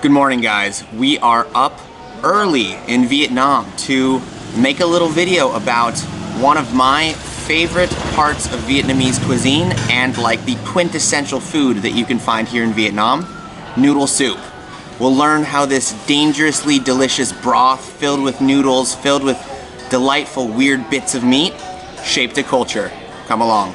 Good morning, guys. We are up early in Vietnam to make a little video about one of my favorite parts of Vietnamese cuisine and like the quintessential food that you can find here in Vietnam, noodle soup. We'll learn how this dangerously delicious broth filled with noodles, filled with delightful weird bits of meat, shaped a culture. Come along.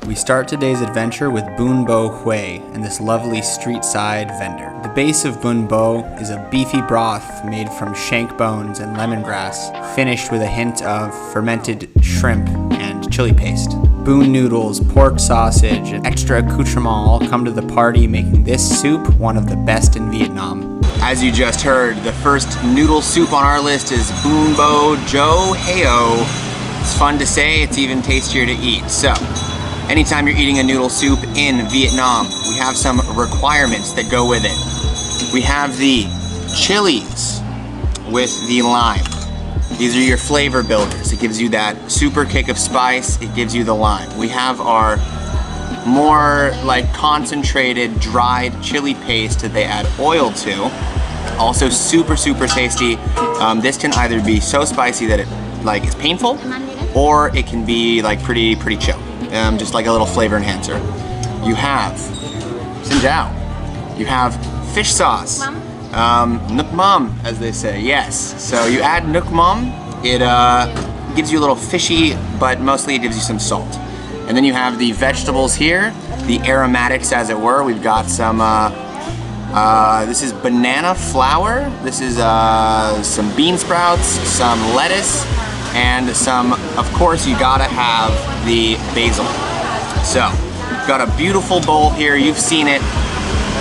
We start today's adventure with Bun Bo Hue and this lovely street side vendor. The base of Bun Bo is a beefy broth made from shank bones and lemongrass, finished with a hint of fermented shrimp and chili paste. Bun noodles, pork sausage, and extra accoutrements all come to the party, making this soup one of the best in Vietnam. As you just heard, the first noodle soup on our list is Bun Bo Hue. It's fun to say, it's even tastier to eat. So, anytime you're eating a noodle soup in Vietnam, we have some requirements that go with it. We have the chilies with the lime. These are your flavor builders. It gives you that super kick of spice. It gives you the lime. We have our more like concentrated dried chili paste that they add oil to. Also super tasty. This can either be so spicy that it like is painful, or it can be like pretty chill. Just like a little flavor enhancer. You have Xin Jiao. You have fish sauce. Nuoc mam, as they say, yes. So you add nuoc mam, it gives you a little fishy, but mostly it gives you some salt. And then you have the vegetables here, the aromatics as it were. We've got some, this is banana flour, this is some bean sprouts, some lettuce, and some, of course, you gotta have the basil. So, we've got a beautiful bowl here, you've seen it.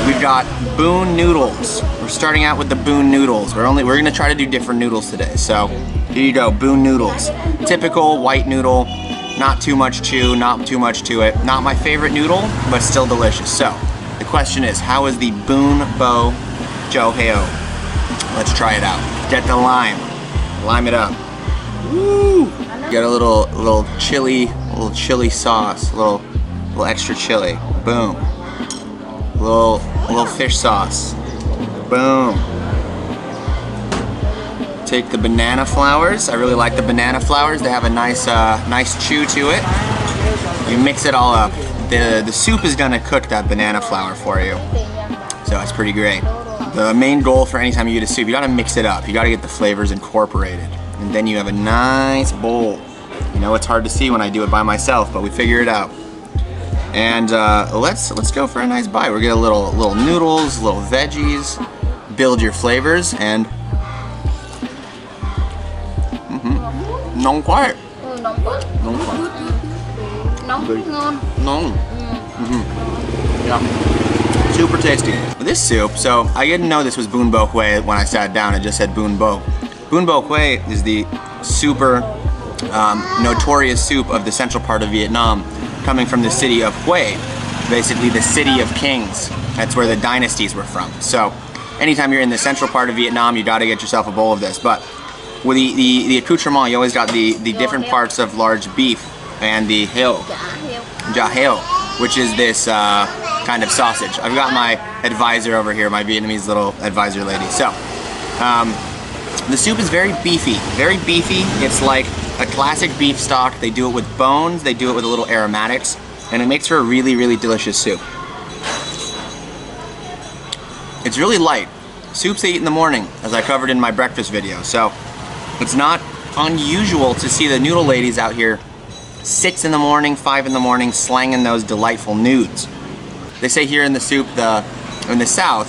We've got Bun noodles. We're starting out with the Bun noodles. We're gonna try to do different noodles today. So, here you go, Bun noodles. Typical white noodle, not too much chew, not too much to it. Not my favorite noodle, but still delicious. So, the question is, how is the Bun Bo Hue? Let's try it out. Get the lime it up. Woo! Get a little chili sauce, a little extra chili. Boom. A little fish sauce. Boom. Take the banana flowers. I really like the banana flowers. They have a nice chew to it. You mix it all up. The soup is gonna cook that banana flour for you, so it's pretty great. The main goal for any time you eat a soup, you gotta mix it up. You gotta get the flavors incorporated. And then you have a nice bowl. You know, it's hard to see when I do it by myself, but we figure it out. And let's go for a nice bite. We're gonna get a little noodles, little veggies, build your flavors, and nóng quá. Yeah. Super tasty. This soup, so I didn't know this was Bun Bo Hue when I sat down. It just said Bun Bo. Bun Bo Hue is the super notorious soup of the central part of Vietnam, coming from the city of Hue, basically the city of kings. That's where the dynasties were from. So anytime you're in the central part of Vietnam, you gotta get yourself a bowl of this. But with the accoutrement, you always got the different parts of large beef and the ja heo, which is this kind of sausage. I've got my advisor over here, my Vietnamese little advisor lady. So, the soup is very beefy. It's like a classic beef stock. They do it with bones, they do it with a little aromatics, and it makes for a really delicious soup. It's really light. Soups they eat in the morning, as I covered in my breakfast video. So it's not unusual to see the noodle ladies out here 6 in the morning, 5 in the morning, slanging those delightful nudes. They say here in the South,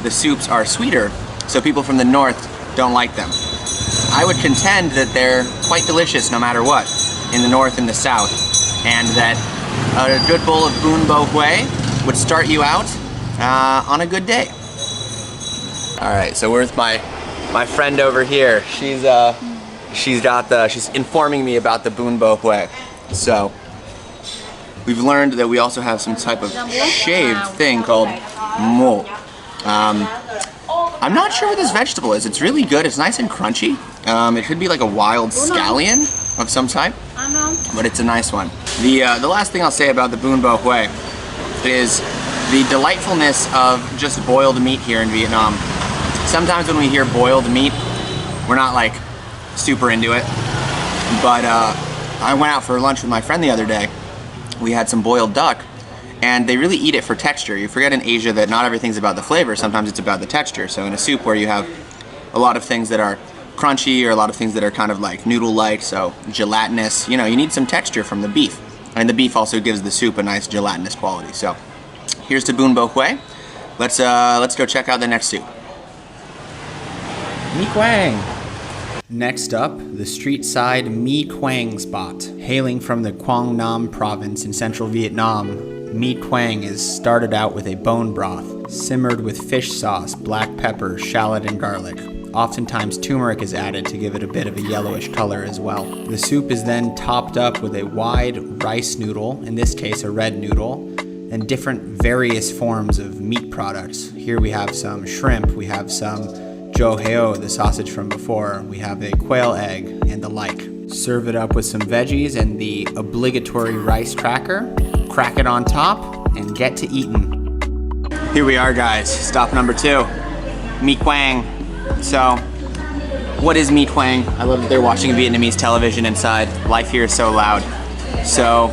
the soups are sweeter, so people from the North don't like them. I would contend that they're quite delicious no matter what, in the North and the South, and that a good bowl of Bun Bo Hue would start you out on a good day. All right, so we're with my friend over here. She's informing me about the Bun Bo Hue. So we've learned that we also have some type of shaved thing called mo. I'm not sure what this vegetable is. It's really good. It's nice and crunchy. It could be like a wild scallion of some type. but it's a nice one. The last thing I'll say about the Bun Bo Hue is the delightfulness of just boiled meat here in Vietnam. Sometimes when we hear boiled meat, we're not like super into it, but I went out for lunch with my friend the other day. We had some boiled duck, and they really eat it for texture. You forget in Asia that not everything's about the flavor, sometimes it's about the texture. So in a soup where you have a lot of things that are crunchy or a lot of things that are kind of like noodle-like, so gelatinous, you know, you need some texture from the beef. And the beef also gives the soup a nice gelatinous quality. So here's to Bun Bo Hue. Let's go check out the next soup. Mi Quang. Next up, the street side Mi Quang spot. Hailing from the Quang Nam province in central Vietnam, Mi Quang is started out with a bone broth, simmered with fish sauce, black pepper, shallot, and garlic. Oftentimes turmeric is added to give it a bit of a yellowish color as well. The soup is then topped up with a wide rice noodle, in this case a red noodle, and different various forms of meat products. Here we have some shrimp, we have some Jo Heo, the sausage from before, we have a quail egg, and the like. Serve it up with some veggies and the obligatory rice cracker, crack it on top, and get to eating. Here we are, guys, stop number 2, Mi Quang. So, what is Mi Quang? I love that they're watching Vietnamese television inside. Life here is so loud. So,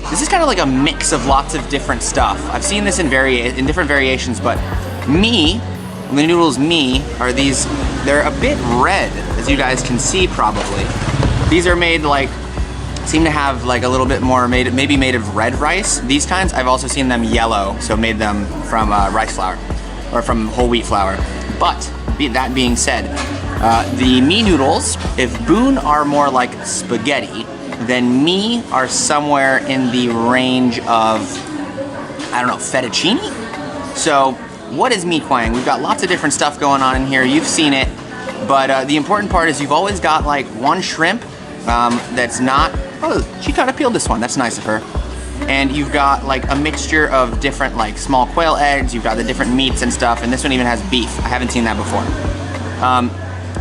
this is kind of like a mix of lots of different stuff. I've seen this in different variations, but the noodles Mi are these, they're a bit red, as you guys can see probably. These are made like, seem to have like a little bit more, maybe made of red rice. These kinds, I've also seen them yellow, so made them from rice flour, or from whole wheat flour. But, that being said, the Mi noodles, if Bun are more like spaghetti, then Mi are somewhere in the range of, I don't know, fettuccine? So, what is Mi Quang? We've got lots of different stuff going on in here. You've seen it, but the important part is you've always got like one shrimp that's not, oh, she kind of peeled this one. That's nice of her. And you've got like a mixture of different like small quail eggs, you've got the different meats and stuff, and this one even has beef. I haven't seen that before.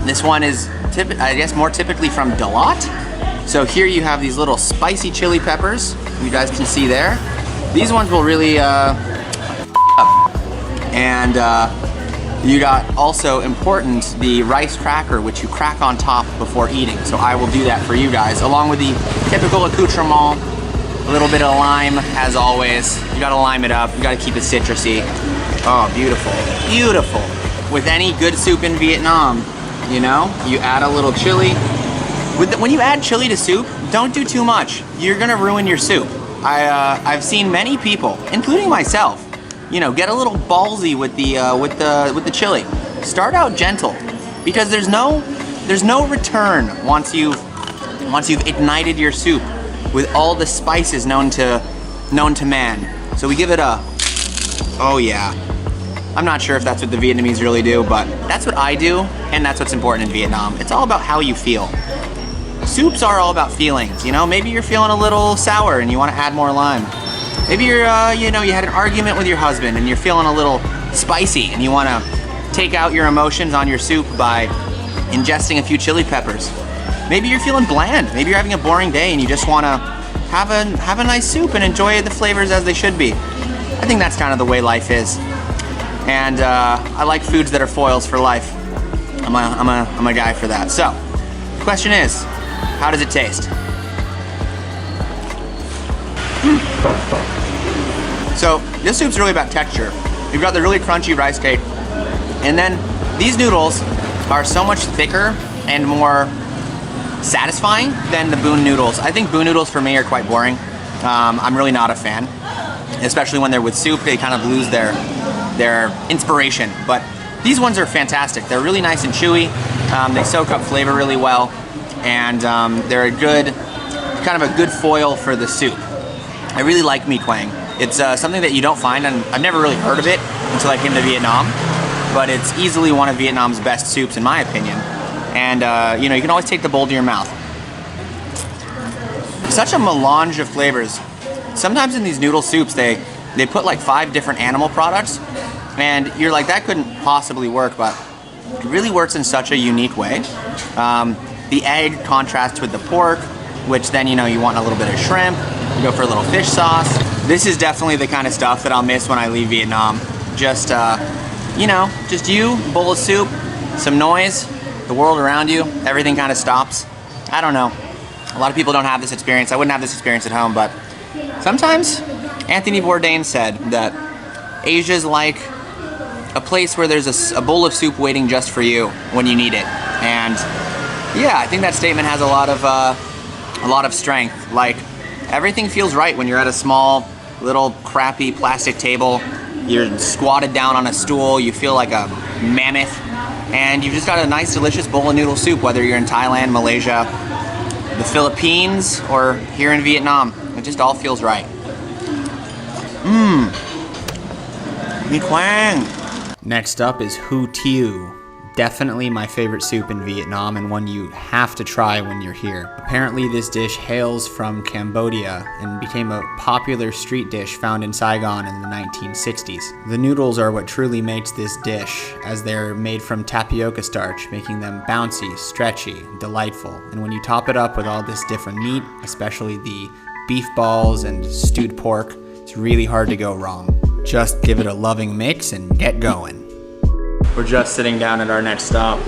This one is, I guess, more typically from Dalat. So here you have these little spicy chili peppers, you guys can see there. These ones will really up. And you got also important the rice cracker, which you crack on top before eating. So I will do that for you guys, along with the typical accoutrement. A little bit of lime, as always. You gotta lime it up, you gotta keep it citrusy. Oh, beautiful, beautiful. With any good soup in Vietnam, you know, you add a little chili. When you add chili to soup, don't do too much. You're gonna ruin your soup. I've seen many people, including myself, you know, get a little ballsy with the chili. Start out gentle, because there's no return once you've ignited your soup with all the spices known to man. So we give it a, oh yeah. I'm not sure if that's what the Vietnamese really do, but that's what I do, and that's what's important in Vietnam. It's all about how you feel. Soups are all about feelings, you know? Maybe you're feeling a little sour and you want to add more lime. Maybe you're, you know, you had an argument with your husband and you're feeling a little spicy and you want to take out your emotions on your soup by ingesting a few chili peppers. Maybe you're feeling bland. Maybe you're having a boring day and you just want to have a nice soup and enjoy the flavors as they should be. I think that's kind of the way life is. And I like foods that are foils for life. I'm a guy for that. So, the question is, how does it taste? So, this soup's really about texture. You've got the really crunchy rice cake, and then these noodles are so much thicker and more satisfying than the Bun noodles. I think Bun noodles for me are quite boring. I'm really not a fan, especially when they're with soup. They kind of lose their inspiration. But these ones are fantastic. They're really nice and chewy. They soak up flavor really well, and they're a good, kind of a good foil for the soup. I really like Mi Quang. It's something that you don't find, and I've never really heard of it until I came to Vietnam, but it's easily one of Vietnam's best soups in my opinion. And you know, you can always take the bowl to your mouth. Such a melange of flavors. Sometimes in these noodle soups, they put like 5 different animal products, and you're like, that couldn't possibly work, but it really works in such a unique way. The egg contrasts with the pork, which then, you know, you want a little bit of shrimp, you go for a little fish sauce. This is definitely the kind of stuff that I'll miss when I leave Vietnam. Just, you know, just you, bowl of soup, some noise, the world around you, everything kind of stops. I don't know. A lot of people don't have this experience. I wouldn't have this experience at home, but sometimes Anthony Bourdain said that Asia's like a place where there's a bowl of soup waiting just for you when you need it. And yeah, I think that statement has a lot of strength. Like, everything feels right when you're at a small, little, crappy plastic table. You're squatted down on a stool. You feel like a mammoth, and you've just got a nice, delicious bowl of noodle soup. Whether you're in Thailand, Malaysia, the Philippines, or here in Vietnam, it just all feels right. Mi Quang. Next up is Hu Tieu. Definitely my favorite soup in Vietnam, and one you have to try when you're here. Apparently this dish hails from Cambodia and became a popular street dish found in Saigon in the 1960s. The noodles are what truly makes this dish, as they're made from tapioca starch, making them bouncy, stretchy, delightful. And when you top it up with all this different meat, especially the beef balls and stewed pork, it's really hard to go wrong. Just give it a loving mix and get going. We're just sitting down at our next stop.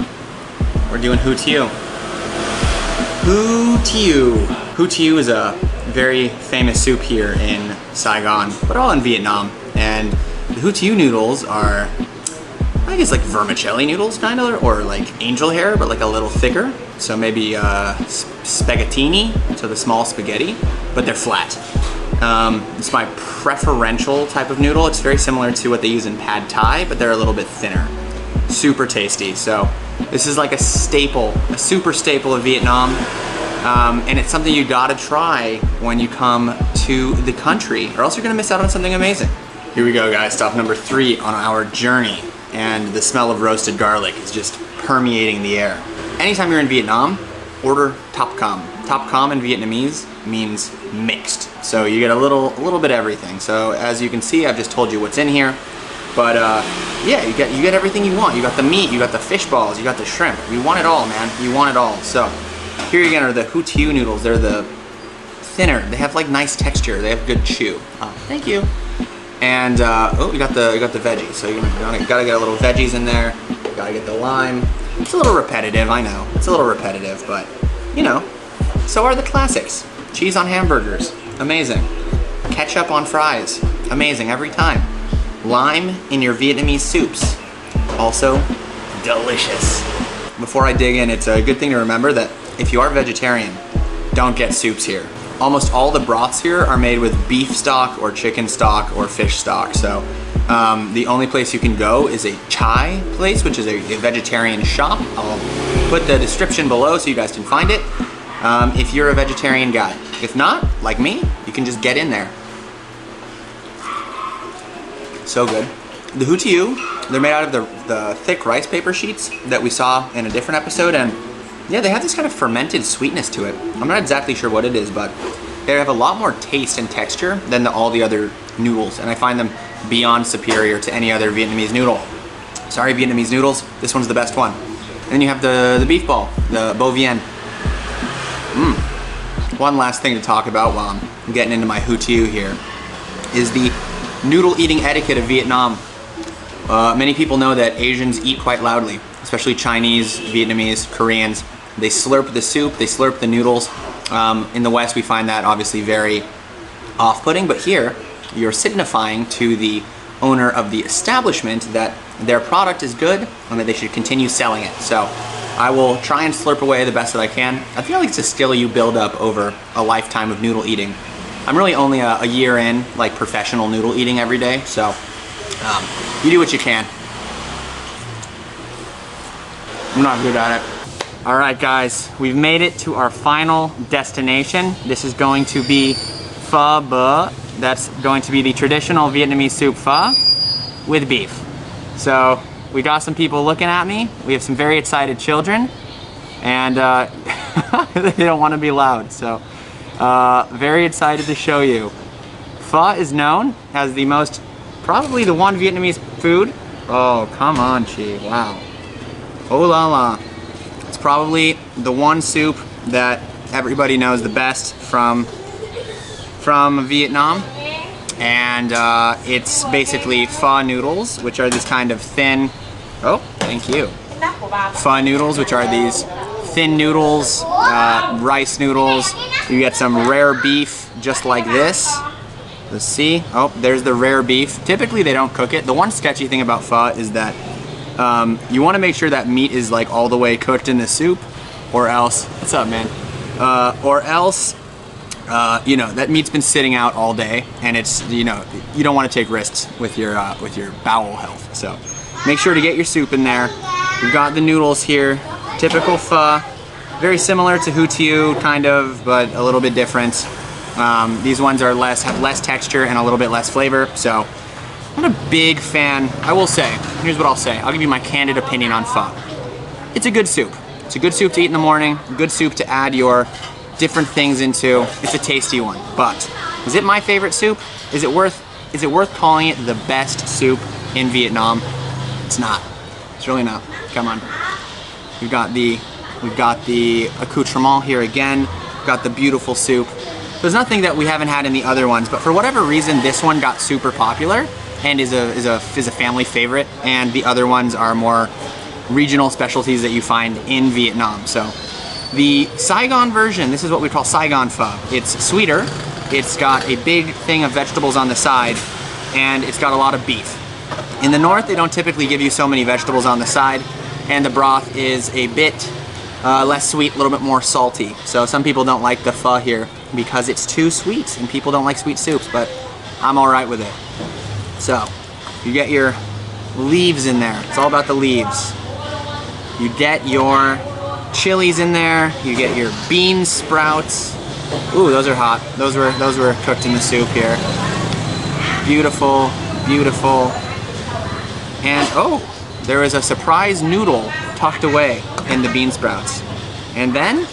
We're doing Hu Tieu. Hu Tieu. Hu Tieu is a very famous soup here in Saigon, but all in Vietnam. And the Hu Tieu noodles are, I guess, like vermicelli noodles, kind of, or like angel hair, but like a little thicker. So maybe spaghettini, so the small spaghetti, but they're flat. It's my preferential type of noodle. It's very similar to what they use in pad thai, but they're a little bit thinner. Super tasty. So this is like a staple, a super staple of Vietnam. And it's something you gotta try when you come to the country, or else you're gonna miss out on something amazing. Here we go, guys, stop number 3 on our journey. And the smell of roasted garlic is just permeating the air. Anytime you're in Vietnam, order Top Cam. Top Cam in Vietnamese means mixed. So you get a little bit of everything. So as you can see, I've just told you what's in here. But yeah, you get everything you want. You got the meat, you got the fish balls, you got the shrimp. You want it all, man. You want it all. So here again are the Hu Tieu noodles. They're the thinner. They have like nice texture. They have good chew. Thank you. And oh, you got the veggies. So you gotta get a little veggies in there. You gotta get the lime. It's a little repetitive, I know. It's a little repetitive, but you know, so are the classics. Cheese on hamburgers, amazing. Ketchup on fries, amazing every time. Lime in your Vietnamese soups, also delicious. Before I dig in, it's a good thing to remember that if you are vegetarian, don't get soups here. Almost all the broths here are made with beef stock or chicken stock or fish stock. So the only place you can go is a chai place, which is a vegetarian shop. I'll put the description below so you guys can find it if you're a vegetarian guy. If not, like me, you can just get in there. So good. The Hu Tieu, they're made out of the thick rice paper sheets that we saw in a different episode, and yeah, they have this kind of fermented sweetness to it. I'm not exactly sure what it is, but they have a lot more taste and texture than all the other noodles, and I find them beyond superior to any other Vietnamese noodle. Sorry, Vietnamese noodles, this one's the best one. And then you have the beef ball, the bo vien. One last thing to talk about while I'm getting into my Hu Tieu here is the noodle eating etiquette of Vietnam. Many people know that Asians eat quite loudly, especially Chinese, Vietnamese, Koreans. They slurp the soup, they slurp the noodles. In the West, we find that obviously very off-putting, but here, you're signifying to the owner of the establishment that their product is good and that they should continue selling it. So I will try and slurp away the best that I can. I feel like it's a skill you build up over a lifetime of noodle eating. I'm really only a year in, like, professional noodle eating every day, so you do what you can. I'm not good at it. All right, guys, we've made it to our final destination. This is going to be pho bo. That's going to be the traditional Vietnamese soup pho with beef. So we got some people looking at me. We have some very excited children, and they don't want to be loud. So very excited to show you. Pho is known as the most, probably the one Vietnamese food. Oh, come on, Chi, wow. Oh la la. It's probably the one soup that everybody knows the best from Vietnam. And it's basically pho noodles, which are this kind of thin, oh, thank you. Pho noodles, which are these thin noodles, rice noodles. You get some rare beef just like this. Let's see, oh, there's the rare beef. Typically they don't cook it. The one sketchy thing about pho is that you want to make sure that meat is like all the way cooked in the soup, or else, what's up, man? Or else, you know, that meat's been sitting out all day, and it's, you know, you don't want to take risks with your bowel health. So make sure to get your soup in there. We've got the noodles here, typical pho, very similar to Hu Tieu, kind of, but a little bit different. These ones are have less texture and a little bit less flavor. So I'm not a big fan. I will say, here's what I'll say. I'll give you my candid opinion on pho. It's a good soup. It's a good soup to eat in the morning, a good soup to add your different things into. It's a tasty one, but is it my favorite soup? Is it worth calling it the best soup in Vietnam? It's not. It's really not. Come on. We've got the accoutrement here again. We've got the beautiful soup. There's nothing that we haven't had in the other ones, but for whatever reason, this one got super popular and is a family favorite, and the other ones are more regional specialties that you find in Vietnam. So the Saigon version, this is what we call Saigon pho. It's sweeter, it's got a big thing of vegetables on the side, and it's got a lot of beef. In the north, they don't typically give you so many vegetables on the side, and the broth is a bit less sweet, a little bit more salty. So some people don't like the pho here because it's too sweet, and people don't like sweet soups, but I'm all right with it. So you get your leaves in there. It's all about the leaves. You get your chilies in there. You get your bean sprouts. Ooh, those are hot. Those were cooked in the soup here. Beautiful, beautiful. And oh, there is a surprise noodle tucked away in the bean sprouts. And then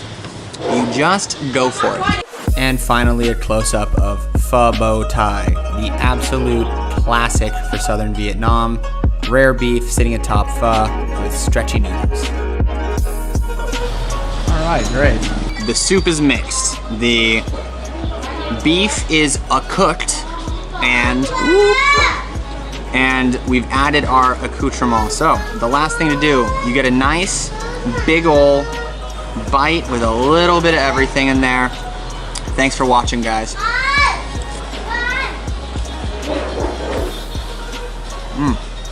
you just go for it. And finally, a close-up of Pho Bo Thai, the absolute classic for southern Vietnam. Rare beef sitting atop pho with stretchy noodles. All right, great. The soup is mixed. The beef is cooked, and we've added our accoutrement. So the last thing to do, you get a nice big ol' bite with a little bit of everything in there. Thanks for watching, guys.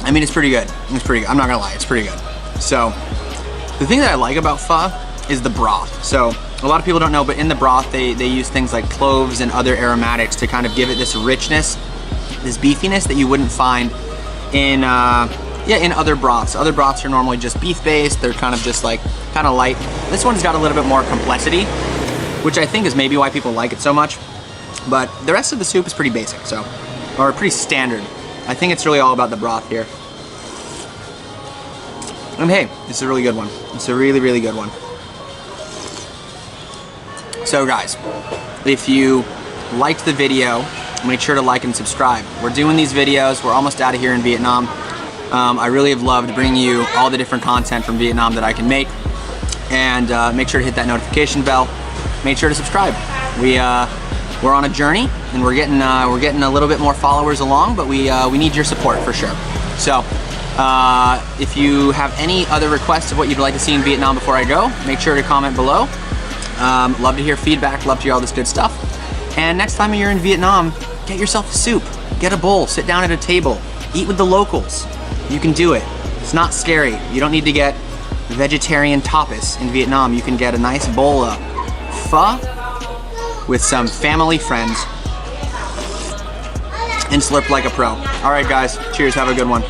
I mean, it's pretty good. It's pretty good. I'm not gonna lie, it's pretty good. So, the thing that I like about pho is the broth. So, a lot of people don't know, but in the broth, they use things like cloves and other aromatics to kind of give it this richness, this beefiness that you wouldn't find in other broths. Other broths are normally just beef-based. They're kind of just like, kind of light. This one's got a little bit more complexity, which I think is maybe why people like it so much. But the rest of the soup is pretty basic, so, or pretty standard. I think it's really all about the broth here. And hey, it's a really good one. It's a really, really good one. So guys, if you liked the video, make sure to like and subscribe. We're doing these videos. We're almost out of here in Vietnam. I really have loved bringing you all the different content from Vietnam that I can make. And make sure to hit that notification bell. Make sure to subscribe. We're on a journey, and we're getting a little bit more followers along, but we need your support for sure. So if you have any other requests of what you'd like to see in Vietnam before I go, make sure to comment below. Love to hear feedback, love to hear all this good stuff. And next time you're in Vietnam, get yourself a soup, get a bowl, sit down at a table, eat with the locals. You can do it. It's not scary. You don't need to get vegetarian tapas in Vietnam. You can get a nice bowl of pho with some family friends and slurp like a pro. All right, guys, cheers, have a good one.